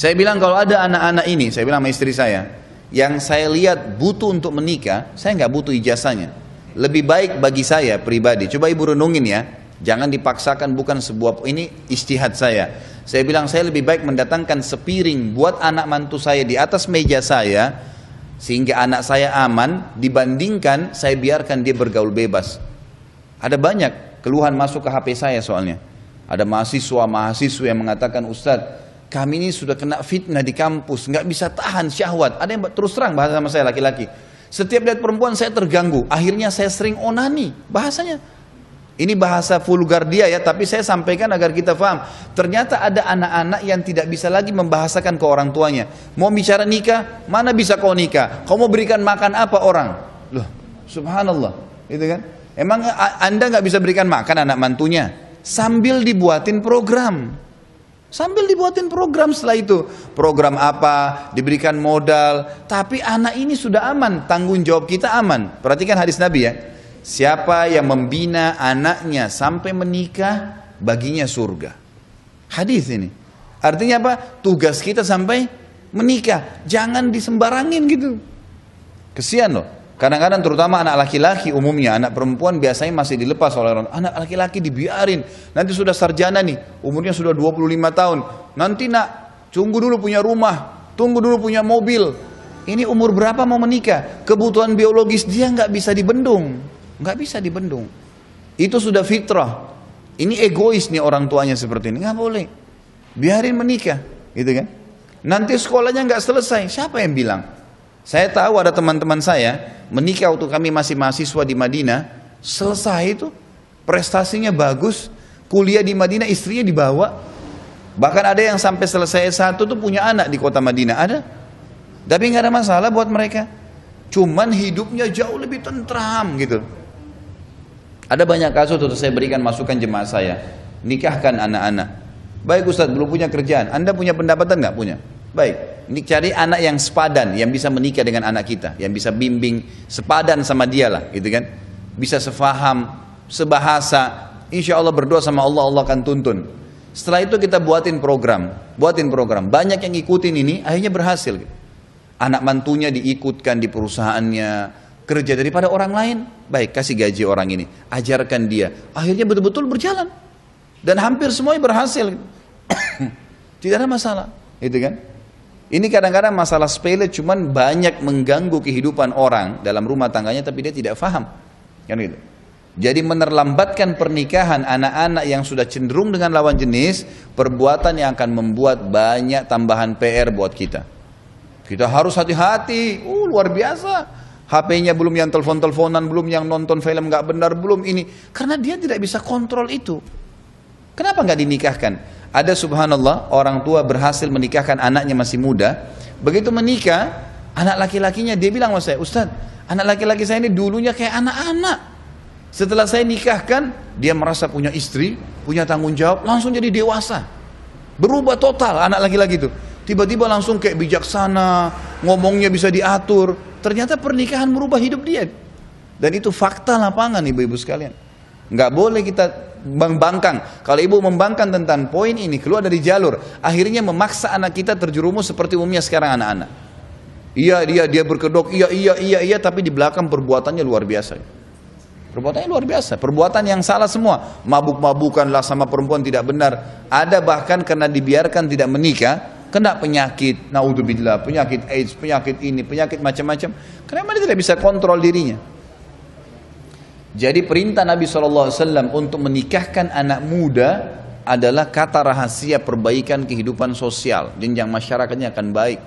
Saya bilang kalau ada anak-anak ini, saya bilang sama istri saya, yang saya lihat butuh untuk menikah, saya nggak butuh ijazahnya. Lebih baik bagi saya pribadi, coba ibu renungin ya, jangan dipaksakan, bukan sebuah, ini ijtihad saya. Saya bilang saya lebih baik mendatangkan sepiring buat anak mantu saya di atas meja saya, sehingga anak saya aman, dibandingkan saya biarkan dia bergaul bebas. Ada banyak keluhan masuk ke HP saya soalnya. Ada mahasiswa yang mengatakan, Ustadz, kami ini sudah kena fitnah di kampus, nggak bisa tahan syahwat. Ada yang terus terang bahasa sama saya, laki-laki. Setiap lihat perempuan saya terganggu, akhirnya saya sering onani, bahasanya. Ini bahasa vulgar dia ya, tapi saya sampaikan agar kita paham. Ternyata ada anak-anak yang tidak bisa lagi membahasakan ke orang tuanya. Mau bicara nikah, mana bisa kau nikah? Kau mau berikan makan apa orang? Loh, subhanallah, gitu kan? Emang Anda nggak bisa berikan makan anak mantunya? Sambil dibuatin program. Sambil dibuatin program setelah itu. Program apa, diberikan modal. Tapi anak ini sudah aman, tanggung jawab kita aman. Perhatikan hadis Nabi ya. Siapa yang membina anaknya sampai menikah, baginya surga. Hadis ini. Artinya apa? Tugas kita sampai menikah. Jangan disembarangin gitu. Kesian loh. Kadang-kadang terutama anak laki-laki umumnya, anak perempuan biasanya masih dilepas oleh orang. Anak laki-laki dibiarin. Nanti sudah sarjana nih, umurnya sudah 25 tahun. Nanti nak, tunggu dulu punya rumah, tunggu dulu punya mobil. Ini umur berapa mau menikah? Kebutuhan biologis dia nggak bisa dibendung. Nggak bisa dibendung. Itu sudah fitrah. Ini egois nih orang tuanya seperti ini. Nggak boleh. Biarin menikah, gitu kan? Nanti sekolahnya nggak selesai. Siapa yang bilang? Saya tahu ada teman-teman saya menikah waktu kami masih mahasiswa di Madinah. Selesai itu prestasinya bagus. Kuliah di Madinah istrinya dibawa. Bahkan ada yang sampai selesai S1 tuh punya anak di kota Madinah. Ada. Tapi nggak ada masalah buat mereka. Cuman hidupnya jauh lebih tentram gitu. Ada banyak kasus tuh saya berikan masukan jemaah saya. Nikahkan anak-anak. Baik Ustaz, belum punya kerjaan. Anda punya pendapatan nggak? Punya. Baik. Ini cari anak yang sepadan, yang bisa menikah dengan anak kita, yang bisa bimbing, sepadan sama dia lah, gitu kan? Bisa sefaham, sebahasa. Insya Allah berdoa sama Allah, Allah akan tuntun. Setelah itu kita buatin program. Banyak yang ikutin ini, akhirnya berhasil. Anak mantunya diikutkan di perusahaannya, kerja daripada orang lain. Baik, kasih gaji orang ini, ajarkan dia. Akhirnya betul-betul berjalan. Dan hampir semuanya berhasil. Tidak ada masalah, gitu kan? Ini kadang-kadang masalah sepele, cuman banyak mengganggu kehidupan orang dalam rumah tangganya, tapi dia tidak faham, kan gitu. Jadi menerlambatkan pernikahan anak-anak yang sudah cenderung dengan lawan jenis, perbuatan yang akan membuat banyak tambahan PR buat kita. Kita harus hati-hati, luar biasa. HP-nya belum yang telepon-teleponan, belum yang nonton film nggak benar, belum ini. Karena dia tidak bisa kontrol itu. Kenapa nggak dinikahkan? Ada subhanallah orang tua berhasil menikahkan anaknya masih muda. Begitu menikah, anak laki-lakinya dia bilang sama saya, Ustaz, anak laki-laki saya ini dulunya kayak anak-anak. Setelah saya nikahkan, dia merasa punya istri, punya tanggung jawab, langsung jadi dewasa. Berubah total anak laki-laki itu. Tiba-tiba langsung kayak bijaksana, ngomongnya bisa diatur. Ternyata pernikahan merubah hidup dia. Dan itu fakta lapangan ibu-ibu sekalian. Nggak boleh kita membangkang. Kalau ibu membangkang tentang poin ini, keluar dari jalur, akhirnya memaksa anak kita terjerumus seperti umumnya sekarang anak-anak. Iya dia berkedok, iya, tapi di belakang perbuatannya luar biasa. Perbuatannya luar biasa, perbuatan yang salah semua. Mabuk-mabukanlah sama perempuan tidak benar. Ada bahkan karena dibiarkan tidak menikah, kena penyakit, naudzubillah, penyakit AIDS, penyakit ini, penyakit macam-macam. Karena dia tidak bisa kontrol dirinya. Jadi perintah Nabi SAW untuk menikahkan anak muda adalah kata rahasia perbaikan kehidupan sosial. Jenjang masyarakatnya akan baik.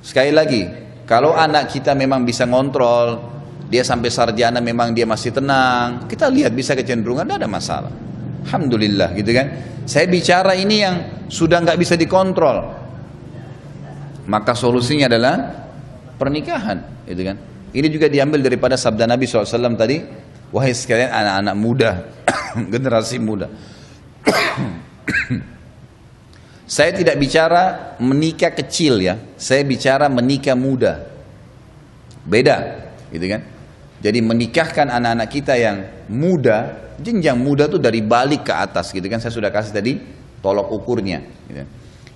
Sekali lagi, kalau anak kita memang bisa ngontrol, dia sampai sarjana memang dia masih tenang, kita lihat bisa kecenderungan, tidak ada masalah. Alhamdulillah gitu kan. Saya bicara ini yang sudah nggak bisa dikontrol, maka solusinya adalah pernikahan, gitu kan. Ini juga diambil daripada sabda Nabi SAW tadi, wahai sekalian anak-anak muda, generasi muda. Saya tidak bicara menikah kecil ya, saya bicara menikah muda. Beda, gitu kan. Jadi menikahkan anak-anak kita yang muda, jenjang muda tuh dari balik ke atas, gitu kan. Saya sudah kasih tadi tolok ukurnya. Gitu.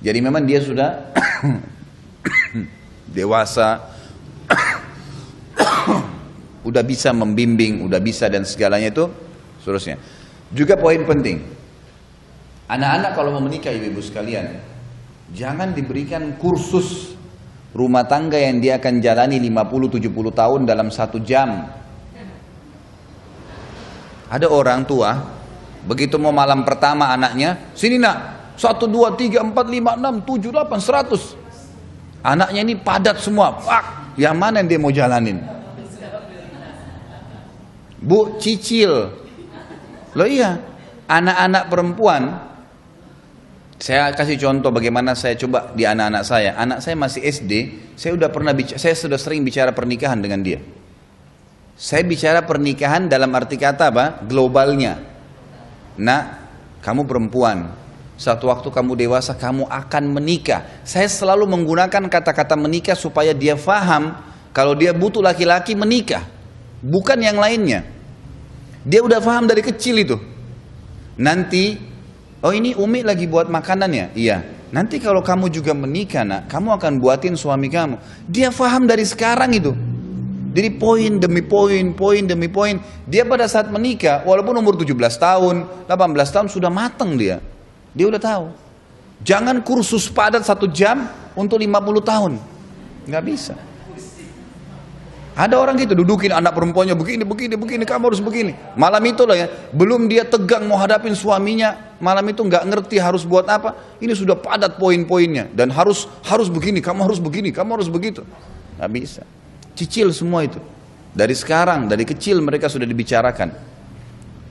Jadi memang dia sudah dewasa, udah bisa membimbing, udah bisa dan segalanya itu seterusnya. Juga poin penting, anak-anak kalau mau menikah ibu-ibu sekalian, jangan diberikan kursus rumah tangga yang dia akan jalani 50-70 tahun dalam 1 jam. Ada orang tua, begitu mau malam pertama anaknya, sini nak, 1, 2, 3, 4, 5, 6, 7, 8, 100. Anaknya ini padat semua. Yang mana yang dia mau jalanin? Bu, cicil. Loh iya, anak-anak perempuan, saya kasih contoh bagaimana saya coba di anak-anak saya. Anak saya masih SD, saya sudah sering bicara pernikahan dengan dia. Saya bicara pernikahan dalam arti kata apa? Globalnya. Nak, kamu perempuan, satu waktu kamu dewasa kamu akan menikah. Saya selalu menggunakan kata-kata menikah supaya dia faham kalau dia butuh laki-laki menikah, bukan yang lainnya. Dia udah faham dari kecil itu. Nanti, oh ini Umi lagi buat makanan ya? Iya. Nanti kalau kamu juga menikah nak, kamu akan buatin suami kamu. Dia faham dari sekarang itu. Jadi poin demi poin, poin demi poin. Dia pada saat menikah, walaupun umur 17 tahun, 18 tahun sudah matang dia. Dia udah tahu. Jangan kursus padat 1 jam untuk 50 tahun. Nggak bisa. Ada orang gitu, dudukin anak perempuannya begini, kamu harus begini. Malam itu lah ya, belum dia tegang mau hadapin suaminya, malam itu nggak ngerti harus buat apa. Ini sudah padat poin-poinnya dan harus begini, kamu harus begini, kamu harus begitu. Nggak bisa. Cicil semua itu. Dari sekarang, dari kecil mereka sudah dibicarakan.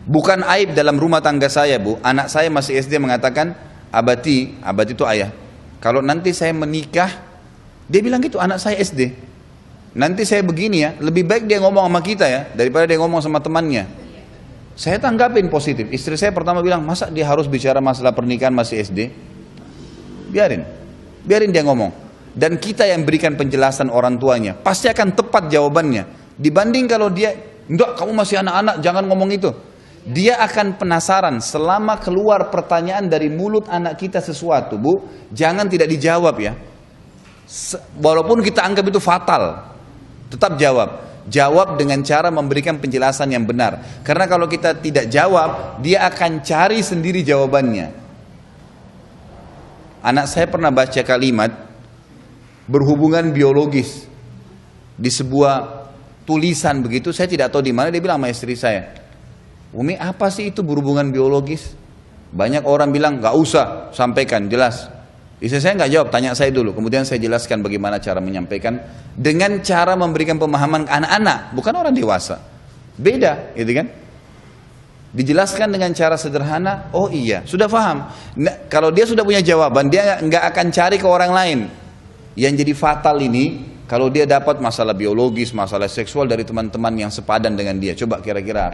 Bukan aib dalam rumah tangga saya, Bu. Anak saya masih SD mengatakan, abati itu ayah. Kalau nanti saya menikah, dia bilang gitu, anak saya SD. Nanti saya begini ya, lebih baik dia ngomong sama kita ya, daripada dia ngomong sama temannya. Saya tanggapin positif. Istri saya pertama bilang, masa dia harus bicara masalah pernikahan masih SD? Biarin dia ngomong. Dan kita yang berikan penjelasan orang tuanya, pasti akan tepat jawabannya. Dibanding kalau dia, enggak kamu masih anak-anak, jangan ngomong itu. Dia akan penasaran selama keluar pertanyaan dari mulut anak kita sesuatu, Bu, jangan tidak dijawab ya. Walaupun kita anggap itu fatal, tetap jawab. Jawab dengan cara memberikan penjelasan yang benar. Karena kalau kita tidak jawab, dia akan cari sendiri jawabannya. Anak saya pernah baca kalimat berhubungan biologis di sebuah tulisan begitu, saya tidak tahu di mana. Dia bilang sama istri saya, Umi apa sih itu berhubungan biologis? Banyak orang bilang nggak usah sampaikan, jelas. Istri saya nggak jawab, tanya saya dulu. Kemudian saya jelaskan bagaimana cara menyampaikan dengan cara memberikan pemahaman ke anak-anak, bukan orang dewasa. Beda, gitu kan? Dijelaskan dengan cara sederhana. Oh iya, sudah paham. Nah, kalau dia sudah punya jawaban, dia nggak akan cari ke orang lain. Yang jadi fatal ini, kalau dia dapat masalah biologis, masalah seksual dari teman-teman yang sepadan dengan dia. Coba kira-kira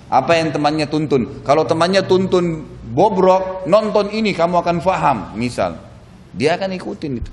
apa yang temannya tuntun? Kalau temannya tuntun bobrok, nonton ini kamu akan paham, misal, dia akan ikutin itu.